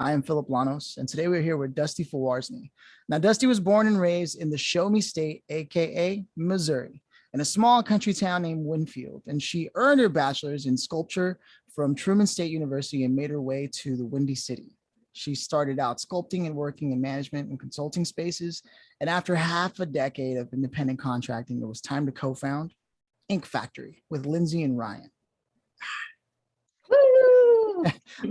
I am Phillip Lanos, and today we're here with Dusty Folwarczny. Now, Dusty was born and raised in the Show Me State, aka Missouri, in a small country town named Winfield, and she earned her bachelor's in sculpture from Truman State University and made her way to the Windy City. She started out sculpting and working in management and consulting spaces, and after half a decade of independent contracting, it was time to co-found Ink Factory with Lindsay and Ryan.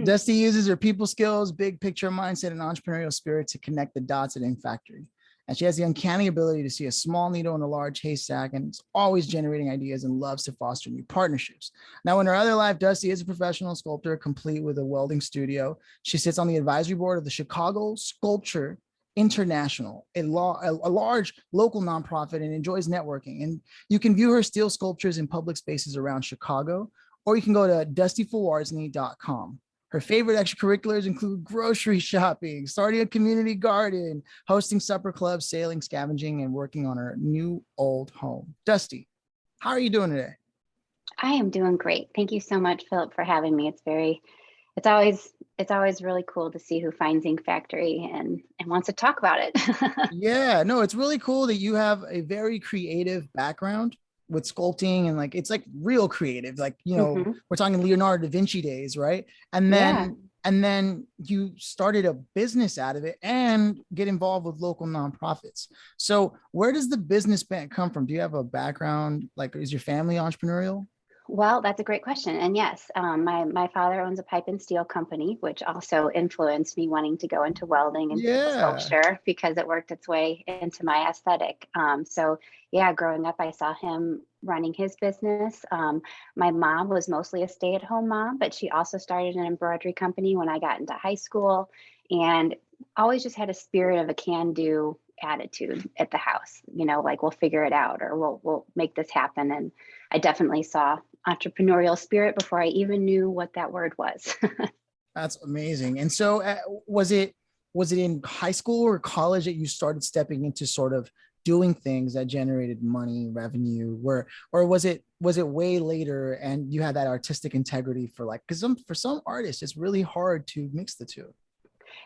Dusty uses her people skills, big picture mindset, and entrepreneurial spirit to connect the dots at Ink Factory. And she has the uncanny ability to see a small needle in a large haystack and is always generating ideas and loves to foster new partnerships. Now, in her other life, Dusty is a professional sculptor, complete with a welding studio. She sits on the advisory board of the Chicago Sculpture International, a large local nonprofit, and enjoys networking. And you can view her steel sculptures in public spaces around Chicago, or you can go to dustyfolwarczny.com. Her favorite extracurriculars include grocery shopping, starting a community garden, hosting supper clubs, sailing, scavenging, and working on her new old home. Dusty, how are you doing today? I am doing great. Thank you so much, Phillip, for having me. It's always really cool to see who finds Ink Factory and wants to talk about it. Yeah, no, it's really cool that you have a very creative background with sculpting, and like it's like real creative, like, you know, we're talking Leonardo da Vinci days, right? And then you started a business out of it and get involved with local nonprofits. So where does the business bent come from? Do you have a background, like, is your family entrepreneurial? Well, that's a great question. And yes, my father owns a pipe and steel company, which also influenced me wanting to go into welding and sculpture because it worked its way into my aesthetic. So yeah, growing up, I saw him running his business. My mom was mostly a stay-at-home mom, but she also started an embroidery company when I got into high school, and always just had a spirit of a can-do attitude at the house, you know, like we'll figure it out, or we'll make this happen. And I definitely saw entrepreneurial spirit before I even knew what that word was. That's amazing. And so was it in high school or college that you started stepping into sort of doing things that generated money, revenue, or was it way later and you had that artistic integrity for, like, because for some artists, it's really hard to mix the two.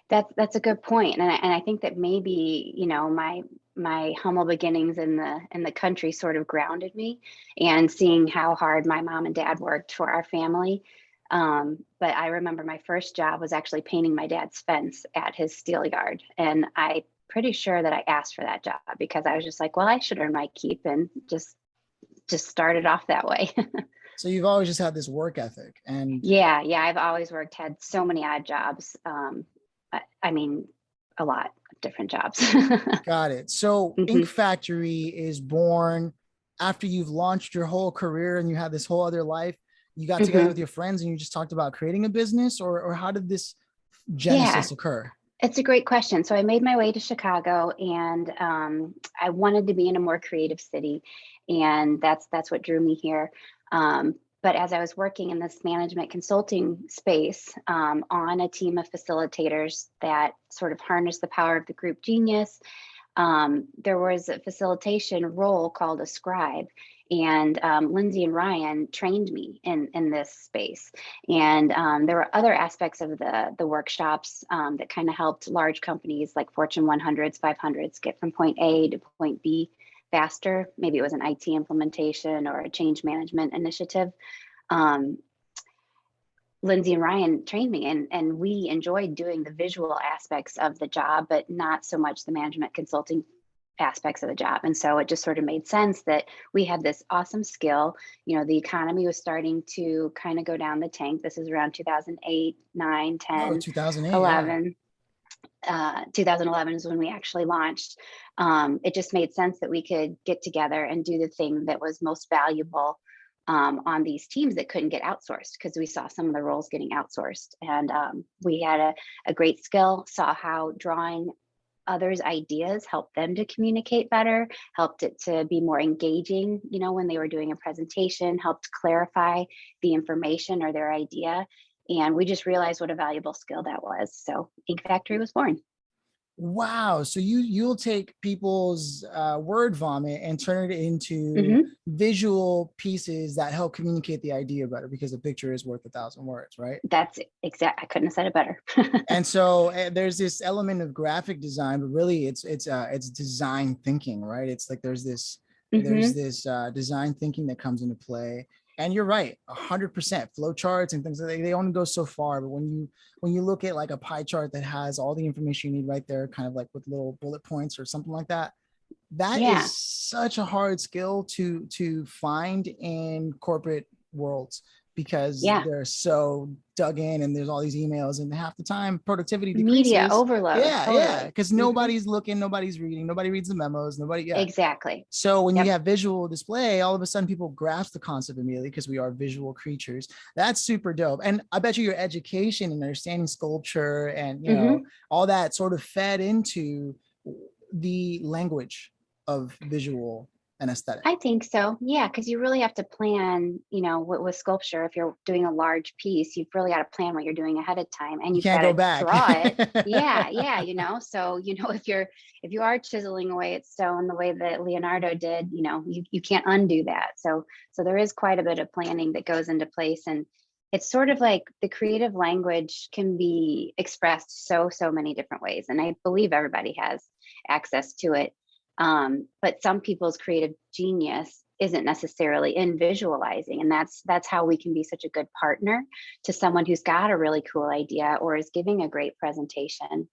That's a good point. And I think that maybe, you know, my humble beginnings in the country sort of grounded me, and seeing how hard my mom and dad worked for our family. But I remember my first job was actually painting my dad's fence at his steel yard. And I'm pretty sure that I asked for that job because I was just like, well, I should earn my keep, and just started off that way. So you've always just had this work ethic. And yeah, I've always had so many odd jobs. I mean, a lot of different jobs. Got it. So Ink Factory is born after you've launched your whole career and you had this whole other life. You got together with your friends and you just talked about creating a business, or how did this genesis occur? It's a great question. So I made my way to Chicago, and I wanted to be in a more creative city, and that's what drew me here. But as I was working in this management consulting space on a team of facilitators that sort of harnessed the power of the group genius, there was a facilitation role called a scribe. And Lindsay and Ryan trained me in this space. And there were other aspects of the workshops that kind of helped large companies like Fortune 100s, 500s get from point A to point B faster. Maybe it was an IT implementation or a change management initiative. Lindsay and Ryan trained me, and we enjoyed doing the visual aspects of the job, but not so much the management consulting aspects of the job. And so it just sort of made sense that we had this awesome skill. You know, the economy was starting to kind of go down the tank. This is around 2008, 9, 10, 2008, 11. 2011 is when we actually launched. It just made sense that we could get together and do the thing that was most valuable on these teams that couldn't get outsourced, because we saw some of the roles getting outsourced. And we had a great skill, saw how drawing others' ideas helped them to communicate better, helped it to be more engaging, you know, when they were doing a presentation, helped clarify the information or their idea. And we just realized what a valuable skill that was. So Ink Factory was born. Wow. So you'll take people's word vomit and turn it into Mm-hmm. visual pieces that help communicate the idea better, because a picture is worth 1,000 words, right? That's exact. I couldn't have said it better. And so there's this element of graphic design, but really it's design thinking, right? It's like there's this design thinking that comes into play. And you're right, 100%. Flow charts and things like that, they only go so far. But when you look at like a pie chart that has all the information you need right there, kind of like with little bullet points or something like that, that is such a hard skill to find in corporate worlds, because they're so dug in and there's all these emails, and half the time productivity decreases. Media overload. Yeah, because nobody's looking, nobody's reading, nobody reads the memos, nobody. Exactly. So when you have visual display, all of a sudden people grasp the concept immediately, because we are visual creatures. That's super dope. And I bet you your education and understanding sculpture and all that sort of fed into the language of visual and aesthetic. I think so. Yeah, because you really have to plan, with sculpture, if you're doing a large piece, you've really got to plan what you're doing ahead of time, and you've got to draw it. Yeah. So, if you are chiseling away at stone the way that Leonardo did, you can't undo that. So there is quite a bit of planning that goes into place. And it's sort of like the creative language can be expressed so many different ways. And I believe everybody has access to it. But some people's creative genius isn't necessarily in visualizing. And that's how we can be such a good partner to someone who's got a really cool idea or is giving a great presentation,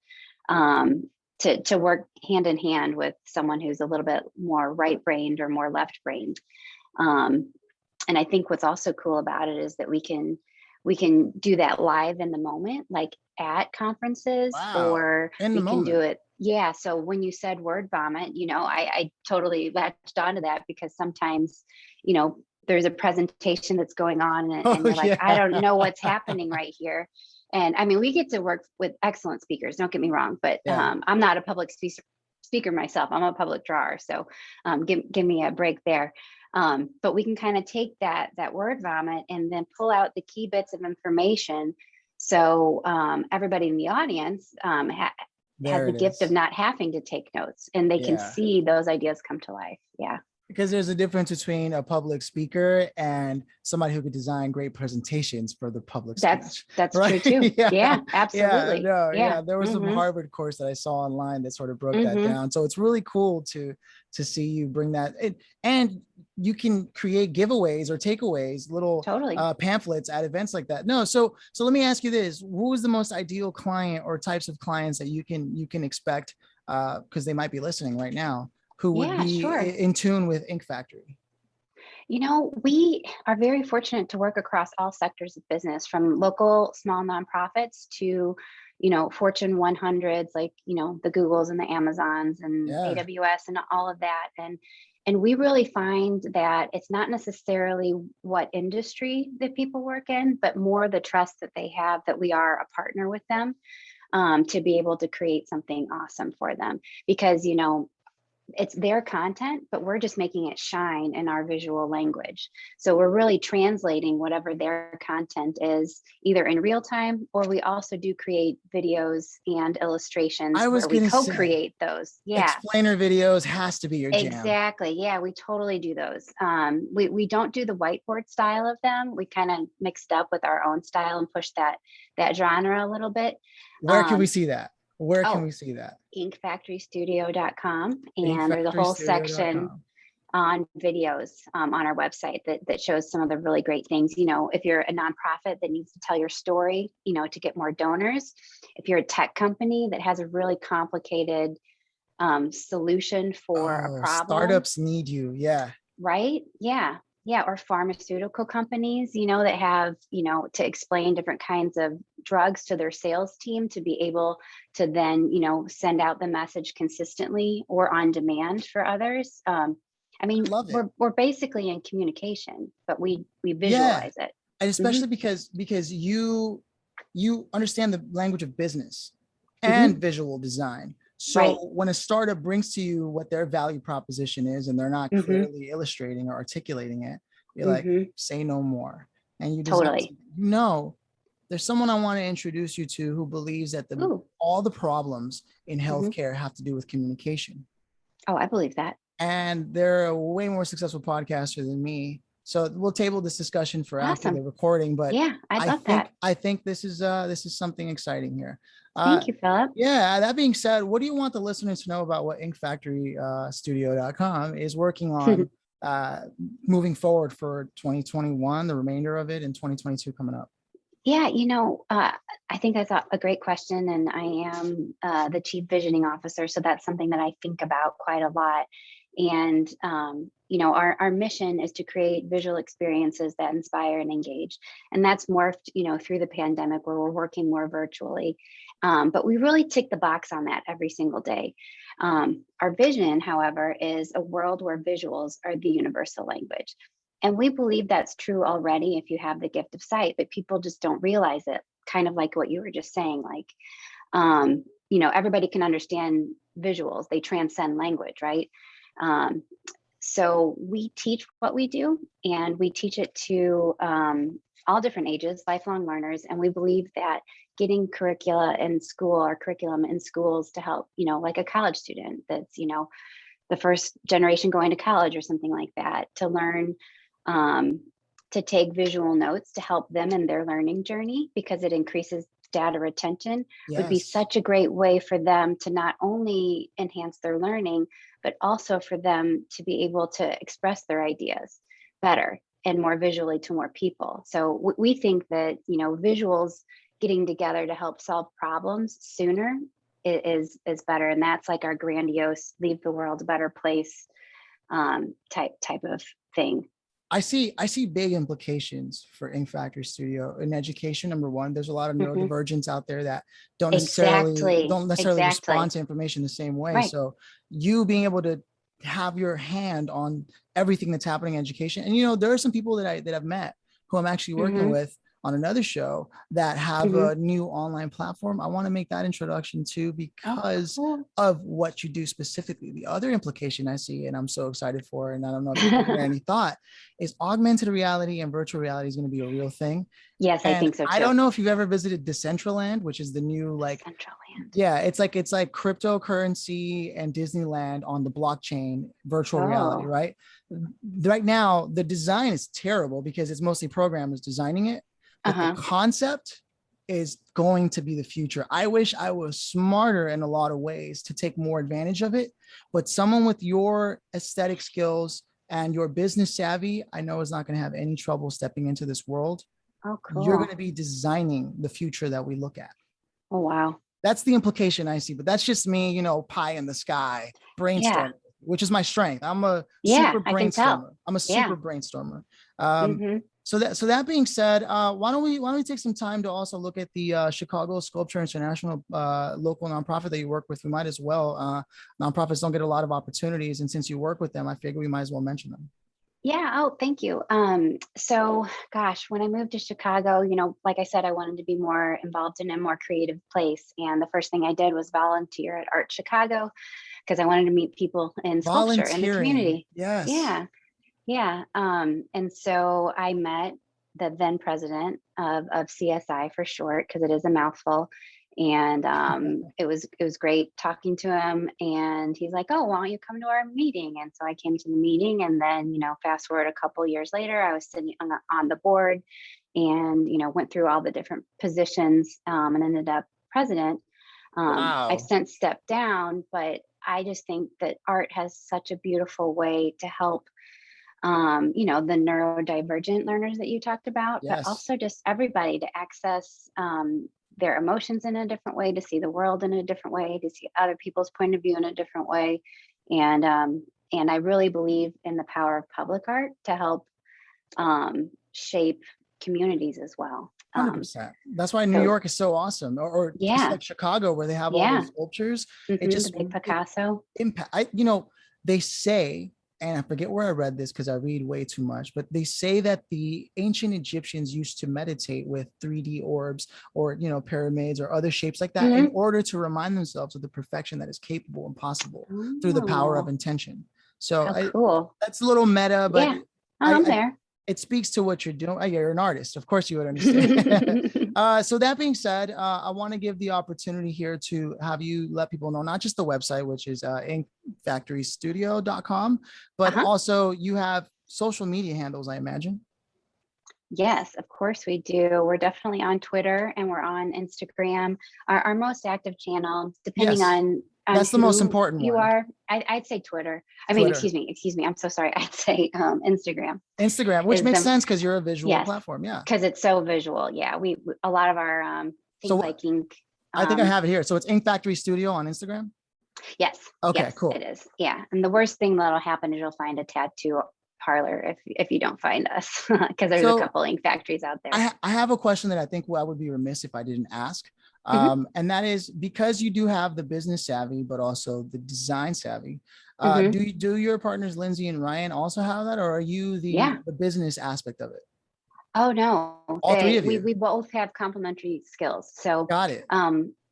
to work hand in hand with someone who's a little bit more right-brained or more left-brained. And I think what's also cool about it is that we can do that live in the moment, like at conferences, or we can do it. Yeah. So when you said word vomit, I totally latched onto that, because sometimes, there's a presentation that's going on and you're like, I don't know what's happening right here. And I mean, we get to work with excellent speakers, don't get me wrong, but I'm not a public speaker myself. I'm a public drawer. So give me a break there. But we can kind of take that word vomit and then pull out the key bits of information. So everybody in the audience has the gift of not having to take notes, and they can see those ideas come to life. Yeah. Because there's a difference between a public speaker and somebody who could design great presentations for the public speech. That's right? True too. Yeah, absolutely. There was some Harvard course that I saw online that sort of broke that down. So it's really cool to see you bring that in. And you can create giveaways or takeaways, little pamphlets at events like that. So let me ask you this: who is the most ideal client or types of clients that you can expect, because they might be listening right now, who would be in tune with Ink Factory? We are very fortunate to work across all sectors of business, from local small nonprofits to, Fortune 100s, like, the Googles and the Amazons and AWS and all of that. And we really find that it's not necessarily what industry that people work in, but more the trust that they have that we are a partner with them, to be able to create something awesome for them. Because, it's their content, but we're just making it shine in our visual language. So we're really translating whatever their content is, either in real time, or we also do create videos and illustrations where we co-create those. Yeah. Explainer videos has to be your jam. Exactly. Yeah, we totally do those. We don't do the whiteboard style of them. We kind of mixed up with our own style and pushed that genre a little bit. Where can we see that? Where can we see that? inkfactorystudio.com. And there's a whole section on videos on our website that shows some of the really great things. If you're a nonprofit that needs to tell your story, to get more donors, if you're a tech company that has a really complicated solution for a problem. Startups need you. Yeah. Right. Yeah. Yeah. Or pharmaceutical companies, that have, to explain different kinds of drugs to their sales team to be able to then, send out the message consistently or on demand for others. We're basically in communication, but we visualize it. And especially because you understand the language of business and visual design. So when a startup brings to you what their value proposition is, and they're not clearly illustrating or articulating it, you're like, say no more. And you just there's someone I want to introduce you to who believes that all the problems in healthcare have to do with communication. Oh, I believe that. And they're a way more successful podcaster than me. So we'll table this discussion for after the recording. But yeah, I love that. I think this is something exciting here. Thank you, Phillip. Yeah. That being said, what do you want the listeners to know about what inkfactorystudio.com is working on moving forward for 2021, the remainder of it, and 2022 coming up? Yeah, I think that's a great question. And I am the chief visioning officer. So that's something that I think about quite a lot. And, our mission is to create visual experiences that inspire and engage. And that's morphed, through the pandemic where we're working more virtually. But we really tick the box on that every single day. Our vision, however, is a world where visuals are the universal language. And we believe that's true already if you have the gift of sight, but people just don't realize it, kind of like what you were just saying. Like, everybody can understand visuals. They transcend language, right? So we teach what we do, and we teach it to all different ages, lifelong learners. And we believe that getting curriculum in schools to help, like a college student that's, the first generation going to college or something like that, to learn to take visual notes to help them in their learning journey, because it increases data retention, would be such a great way for them to not only enhance their learning, but also for them to be able to express their ideas better and more visually to more people. So we think that, visuals getting together to help solve problems sooner is better. And that's like our grandiose, leave the world a better place type of thing. I see big implications for Ink Factory Studio in education. Number one, there's a lot of neurodivergents out there that don't necessarily respond to information the same way. Right. So you being able to have your hand on everything that's happening in education. And, there are some people that I've met who I'm actually working with on another show that have a new online platform. I want to make that introduction too, because of what you do specifically. The other implication I see, and I'm so excited for, and I don't know if you've given any thought, is augmented reality and virtual reality is going to be a real thing. Yes, I think so too. I don't know if you've ever visited Decentraland, which is the new Decentraland. Yeah, it's like cryptocurrency and Disneyland on the blockchain virtual reality, right? Right now, the design is terrible because it's mostly programmers designing it. But the concept is going to be the future. I wish I was smarter in a lot of ways to take more advantage of it. But someone with your aesthetic skills and your business savvy, I know is not going to have any trouble stepping into this world. Oh, cool. You're going to be designing the future that we look at. Oh, wow. That's the implication I see. But that's just me, pie in the sky, brainstorming, which is my strength. I'm a super brainstormer. Brainstormer. So that being said, why don't we take some time to also look at the Chicago Sculpture International local nonprofit that you work with? We might as well. Nonprofits don't get a lot of opportunities, and since you work with them, I figure we might as well mention them. Yeah. Oh, thank you. So gosh, when I moved to Chicago, like I said, I wanted to be more involved in a more creative place. And the first thing I did was volunteer at Art Chicago, because I wanted to meet people in sculpture in the community. Yes. Yeah. Yeah. And so I met the then president of CSI for short, because it is a mouthful. And it was great talking to him. And he's like, oh, why don't you come to our meeting? And so I came to the meeting, and then, fast forward a couple of years later, I was sitting on the board and, went through all the different positions and ended up president. Wow. I've since stepped down, but I just think that art has such a beautiful way to help the neurodivergent learners that you talked about, but also just everybody to access their emotions in a different way, to see the world in a different way, to see other people's point of view in a different way. And I really believe in the power of public art to help shape communities as well. 100%. That's why New York is so awesome, or just like Chicago, where they have all those sculptures. It just the big Picasso impact. They say, and I forget where I read this because I read way too much, but they say that the ancient Egyptians used to meditate with 3D orbs or, pyramids or other shapes like that in order to remind themselves of the perfection that is capable and possible through the power of intention. So cool. That's a little meta, but I'm there. it speaks to what you're doing. Oh, you're an artist. Of course you would understand. So that being said, I want to give the opportunity here to have you let people know, not just the website, which is inkfactorystudio.com, but also you have social media handles, I imagine. Yes, of course we do. We're definitely on Twitter and we're on Instagram. Our most active channel, depending Yes, on that's the who most important you one. are, I'd say Twitter. I mean, Twitter. excuse me. I'm so sorry. I'd say Instagram, which is makes the sense because you're a visual yes, platform. Yeah. because it's so visual. Yeah, we a lot of our things So like ink. I think I have it here. So it's Ink Factory Studio on Instagram. Yes. Okay, Yes, cool. it is. Yeah, and the worst thing that'll happen is you'll find a tattoo parlor if you don't find us, because there's a So couple ink factories out there. I have a question that I think I would be remiss if I didn't ask. Hmm. And that is because you do have the business savvy, but also the design savvy. Hmm. Do your partners, Lindsay and Ryan, also have that? Or are you Yeah. the business aspect of it? Oh no, All three of you. we both have complementary skills. So, Got it.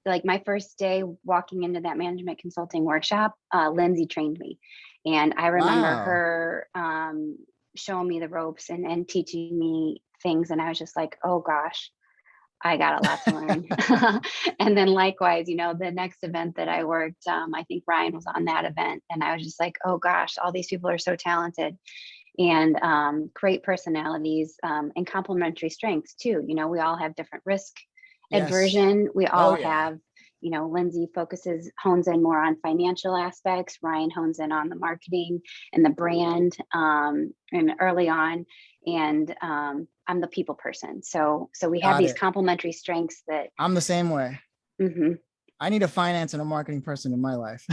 like my first day walking into that management consulting workshop, Lindsay trained me, and I remember Wow. her showing me the ropes and teaching me things, and I was just like, oh gosh, I got a lot to learn. And then likewise, the next event that I worked, I think Ryan was on that event, and I was just like, oh gosh, all these people are so talented and great personalities and complementary strengths too. We all have different risk Yes. aversion. We Oh all yeah. have, Lindsay hones in more on financial aspects. Ryan hones in on the marketing and the brand and early on. And I'm the people person. So we have Got these it. complementary strengths that, I'm the same way. mhm. I need a finance and a marketing person in my life.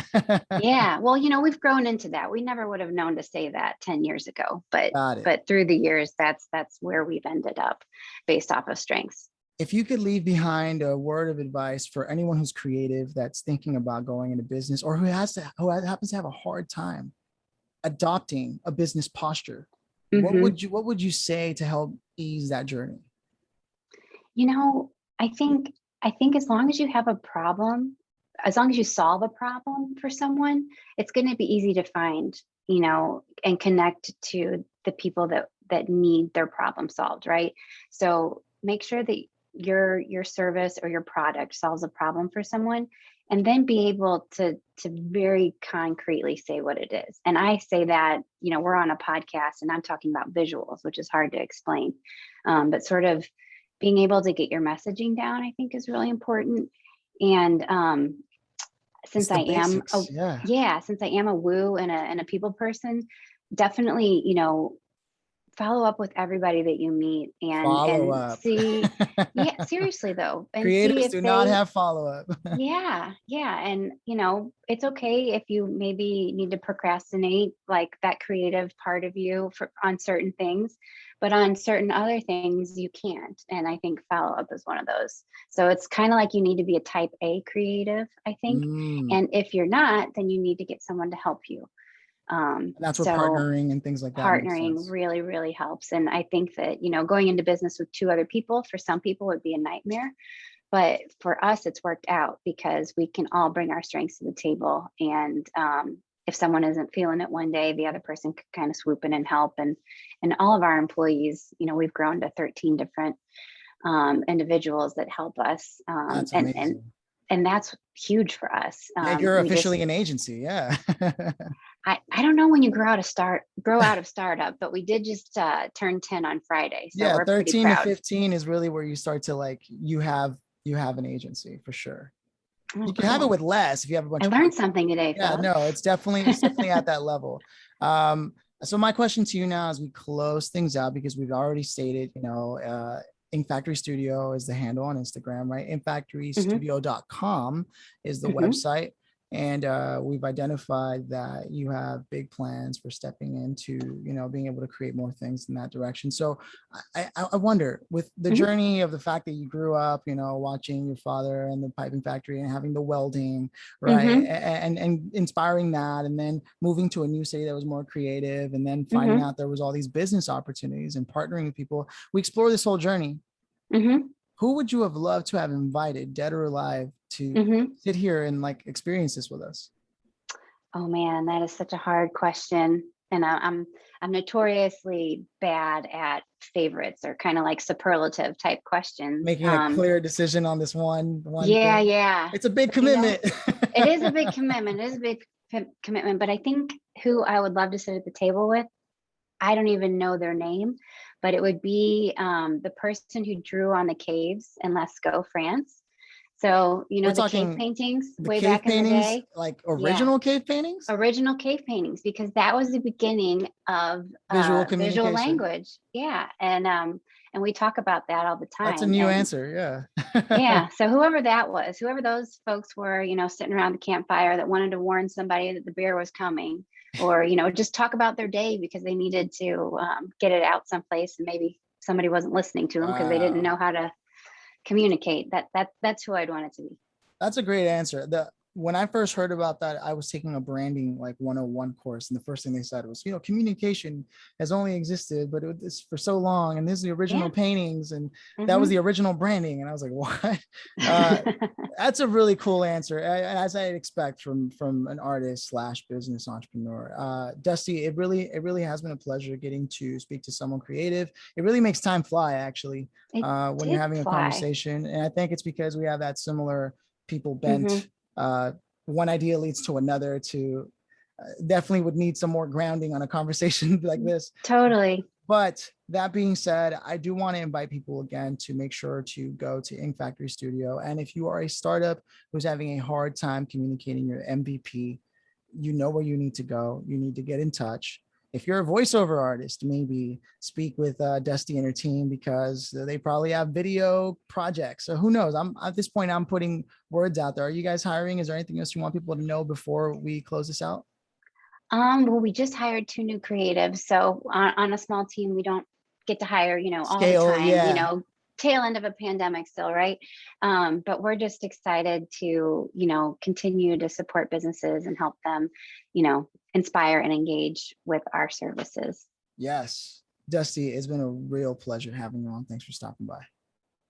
Yeah, well, we've grown into that. We never would have known to say that 10 years ago, but Got it. but through the years, that's where we've ended up based off of strengths. If you could leave behind a word of advice for anyone who's creative, that's thinking about going into business, or who happens to have a hard time adopting a business posture, Hmm. what would you say to help ease that journey? You know, I think as long as you have a problem, as long as you solve a problem for someone, it's going to be easy to find, and connect to the people that need their problem solved, right? So make sure that your service or your product solves a problem for someone, and then be able to very concretely say what it is. And I say that, we're on a podcast and I'm talking about visuals, which is hard to explain. But sort of being able to get your messaging down, I think, is really important. And It's since the I am a basics. Yeah. yeah, since I am a woo and a people person, definitely, follow up with everybody that you meet Follow and up. see, yeah, seriously though, and see Creatives if do not they have follow up. yeah. And, it's okay if you maybe need to procrastinate like that creative part of you on certain things, but on certain other things you can't. And I think follow up is one of those. So it's kind of like you need to be a type A creative, I think. Mm. And if you're not, then you need to get someone to help you. And that's where So partnering and things like that makes partnering sense. really, really helps. And I think that, going into business with two other people, for some people would be a nightmare. But for us, it's worked out because we can all bring our strengths to the table. And if someone isn't feeling it one day, the other person could kind of swoop in and help. And all of our employees, we've grown to 13 different individuals that help us. That's amazing. And that's huge for us. Yeah, you're We just officially an agency. Yeah. I don't know when you grow out of startup, but we did just turn 10 on Friday. So Yeah, we're pretty 13 to proud. 15 is really where you start to like you have an agency for sure. Oh, You can have it cool. with less if you have a bunch I of learned people. something today, Yeah, Phillip. no, it's definitely at that level. So my question to you now as we close things out, because we've already stated, Ink Factory Studio is the handle on Instagram, right? Hmm. inkfactorystudio.com is the Hmm. website. And we've identified that you have big plans for stepping into, being able to create more things in that direction. So I wonder, with the Hmm. journey of the fact that you grew up, watching your father and the piping factory and having the welding, right? Hmm. And inspiring that, and then moving to a new city that was more creative, and then finding Hmm. out there was all these business opportunities and partnering with people. We explore this whole journey. Hmm. Who would you have loved to have invited, dead or alive, to Hmm. sit here and like experience this with us? Oh man, that is such a hard question. And I'm notoriously bad at favorites or kind of like superlative type questions. Making a clear decision on this one Yeah, thing. yeah. It's a big commitment. It is a big commitment. It is a big commitment. But I think who I would love to sit at the table with, I don't even know their name, but it would be the person who drew on the caves in Lascaux, France. So, you know, We're the talking cave paintings the way cave back in the paintings, day. like original cave paintings, Original cave paintings, because that was the beginning of visual visual communication. language. Yeah. And we talk about that all the time. That's a new And answer. Yeah. yeah. So whoever that was, whoever those folks were, you know, sitting around the campfire that wanted to warn somebody that the bear was coming, or, you know, just talk about their day because they needed to get it out someplace, and maybe somebody wasn't listening to them because they didn't know how to communicate. That's who I'd want it to be. That's a great answer. When I first heard about that, I was taking a branding like 101 course, and the first thing they said was, you know, communication has only existed, but it's for so long, and this is the original paintings, and that was the original branding. And I was like, what? That's a really cool answer, as I'd expect from an artist / business entrepreneur. Dusty, it really has been a pleasure getting to speak to someone creative. It really makes time fly, actually, when you're having a conversation, and I think it's because we have that similar people bent. One idea leads to another. Definitely would need some more grounding on a conversation like this. Totally. But that being said, I do want to invite people again to make sure to go to Ink Factory Studio. And if you are a startup who's having a hard time communicating your MVP, you know where you need to go. You need to get in touch. If you're a voiceover artist, maybe speak with Dusty and her team, because they probably have video projects. So who knows? At this point, I'm putting words out there. Are you guys hiring? Is there anything else you want people to know before we close this out? Well, we just hired 2 new creatives. So on a small team, we don't get to hire, you know, all the time, you know, tail end of a pandemic still, right? But we're just excited to, you know, continue to support businesses and help them, you know, inspire and engage with our services. Yes. Dusty, it's been a real pleasure having you on. Thanks for stopping by.